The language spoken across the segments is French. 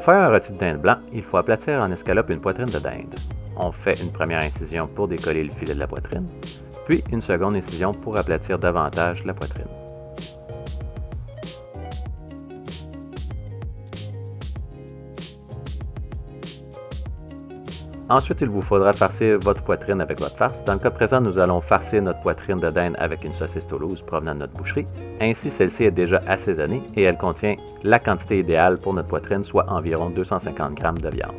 Pour faire un rôti de dinde blanc, il faut aplatir en escalope une poitrine de dinde. On fait une première incision pour décoller le filet de la poitrine, puis une seconde incision pour aplatir davantage la poitrine. Ensuite, il vous faudra farcir votre poitrine avec votre farce. Dans le cas présent, nous allons farcir notre poitrine de dinde avec une saucisse Toulouse provenant de notre boucherie. Ainsi, celle-ci est déjà assaisonnée et elle contient la quantité idéale pour notre poitrine, soit environ 250 g de viande.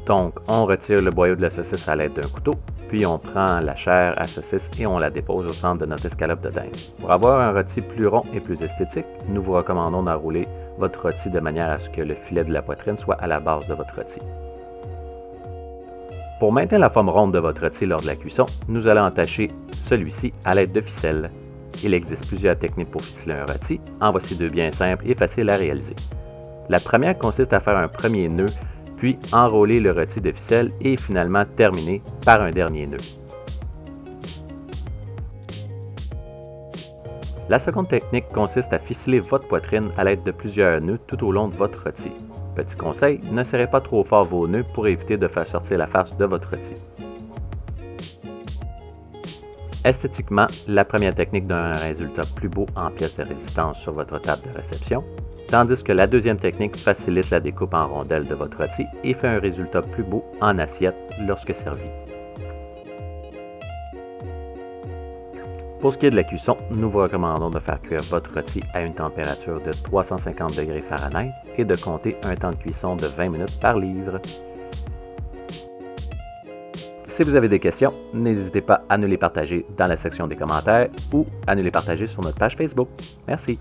Donc, on retire le boyau de la saucisse à l'aide d'un couteau, puis on prend la chair à saucisse et on la dépose au centre de notre escalope de dinde. Pour avoir un rôti plus rond et plus esthétique, nous vous recommandons d'enrouler votre rôti de manière à ce que le filet de la poitrine soit à la base de votre rôti. Pour maintenir la forme ronde de votre rôti lors de la cuisson, nous allons attacher celui-ci à l'aide de ficelles. Il existe plusieurs techniques pour ficeler un rôti, en voici deux bien simples et faciles à réaliser. La première consiste à faire un premier nœud, puis enrôler le rôti de ficelle et finalement terminer par un dernier nœud. La seconde technique consiste à ficeler votre poitrine à l'aide de plusieurs nœuds tout au long de votre rôti. Petit conseil, ne serrez pas trop fort vos nœuds pour éviter de faire sortir la farce de votre rôti. Esthétiquement, la première technique donne un résultat plus beau en pièces de résistance sur votre table de réception, tandis que la deuxième technique facilite la découpe en rondelles de votre rôti et fait un résultat plus beau en assiette lorsque servi. Pour ce qui est de la cuisson, nous vous recommandons de faire cuire votre rôti à une température de 350 degrés Fahrenheit et de compter un temps de cuisson de 20 minutes par livre. Si vous avez des questions, n'hésitez pas à nous les partager dans la section des commentaires ou à nous les partager sur notre page Facebook. Merci!